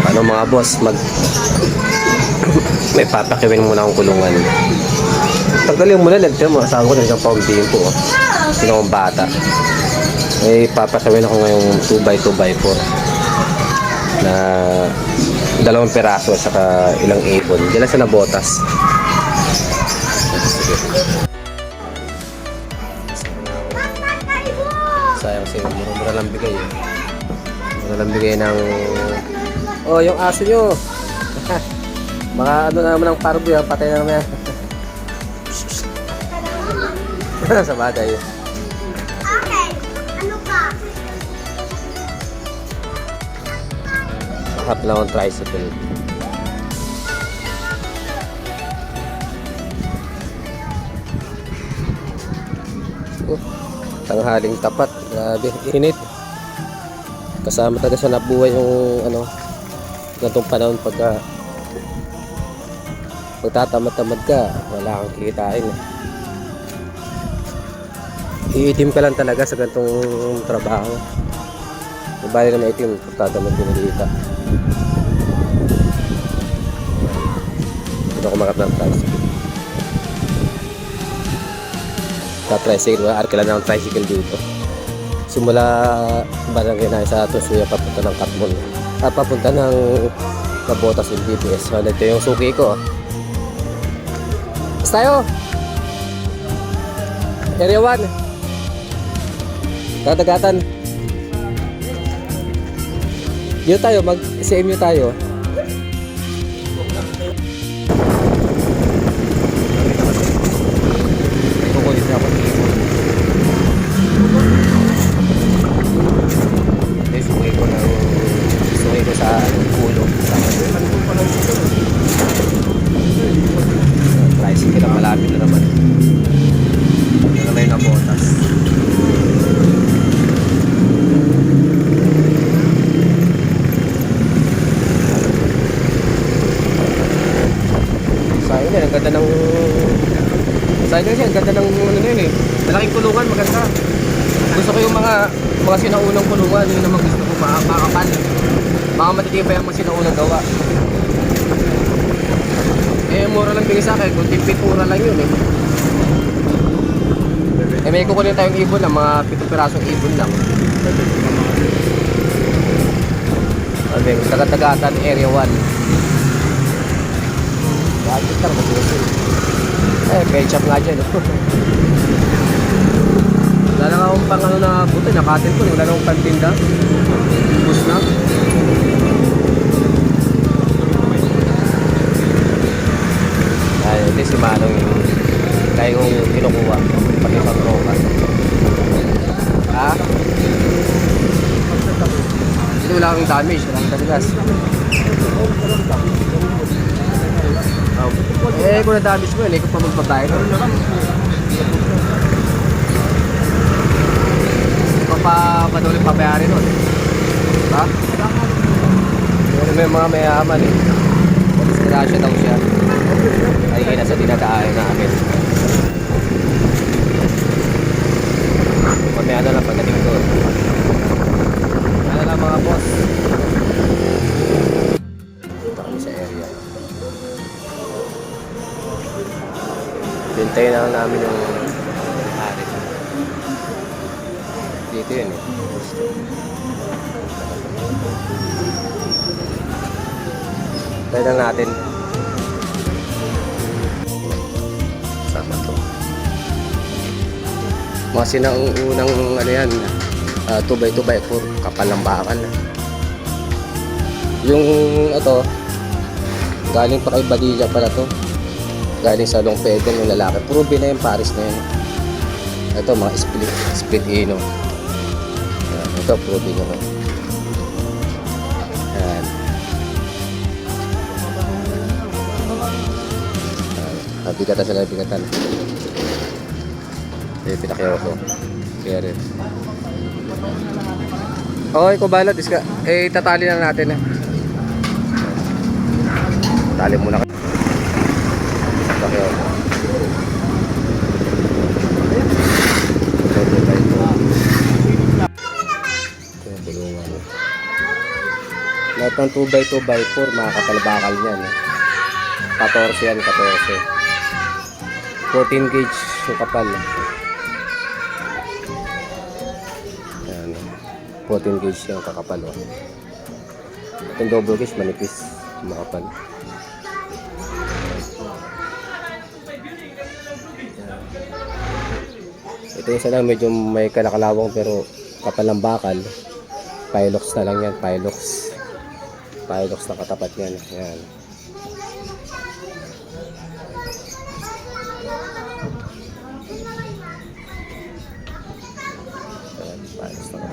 Ano mga boss, may papakiwin muna akong kulungan. Tanggalin mo na, nagtira mo. Asawa ko na isang paumbin po. Sino akong bata. May papakiwin ako ngayong 2x2x4 na 2 peraso at saka ilang ipon. Diyan lang sa nabotas. Sayang kasi mura lang bigay eh. Mura lang bigay ng... Oh, yung aso nyo! Mga ano naman ng parbo yan, patay na naman yan. Sa bagay. Okay, ano ka? Mahap lang ang tricycle. Tanghaling tapat. Grabe, init. Kasama talaga sa nabuhay yung ano, ganitong panahon pagka pagtatamad-tamad ka, wala kang kikitain. Iitim ka lang talaga sa ganitong trabaho. Mabali na maitim, pagtatamad ko nalita. Hindi ako makap ng tricycle. Tricycle, wala arkila na ng tricycle dito. Simula barangay na sa Tusuya papunta ng Katmon. At papunta ng Nabotas ng BTS. So, ito yung suki ko. Basta tayo! Area 1. Tatagatan. Dito tayo, mag-CMU tayo. Kukulit na ako. Suki ko sa ulo. Tricycle na malapit na naman. Ano naman yung Nabotas. Sayang yan, ang ganda ng... Sayang yan, ang ganda ng ano na yun eh. Malaking kulungan, maganda. Gusto ko yung mga sinaunang kulungan, yun naman gusto ko makakapal. Mga matitipay ang mga sinaunang gawa. Eh, mura lang bigay sa akin, kung tipipura lang yun eh. Eh, may kukunin tayong ibon lang, mga 7 pirasong ibon lang. Sabi, taga-tagatan, area 1. Bakit lang, mag-usin. Eh, ketchup nga dyan. Wala na akong pang ano na buto, nakatin ko, wala na akong pantinda. Bus na. Ay, hindi si Manong yung kaya yung kinukuha pag isang tropa. Ha? Hindi wala akong damage, wala akong taligas. Eh, kung na-damage mo yun, eh, kung pa magpatay ko. Ikaw pa padulit pabayari nun. Ha? May mga mayaman eh. Disgrasya daw siya. Ay, nasa dinadaanan namin. Mamaya na lang pagdating doon. Ano lang mga boss. Dito kami sa area. Hintayin na lang namin yung hari. Dito yun eh. Hintayin lang natin. Sama to. Mga sinaunang ano yan, 2x2x4, kapal ng bakal. Yung ito, galing pa kay Badilla pala to. Galing sa Long Pedro yung lalaki. Puro na yung Paris na yun. Ito mga split ino. Ito puro bin yun. Ayan. Bigatan sila, bigatan. Pinakyaw ko. Kaya rin. Okay, kung bahala, eh, tatali na natin. Tali muna kayo. Pinakyaw ko. Ito yung bulungan. Lahat ng 2x2x4, makakapal-bakal yan. 14 yan, 14. 14 gauge yung kapal. Yan. 14 gauge yung kakapal. Oh. Itong double gauge, manipis. Makapal. Ito yung isa lang, medyo may kalakalawang pero kapal ng bakal. Pilox na lang yan, Pilox. Pilox na katapat yan. Yan. Pilox na katapat.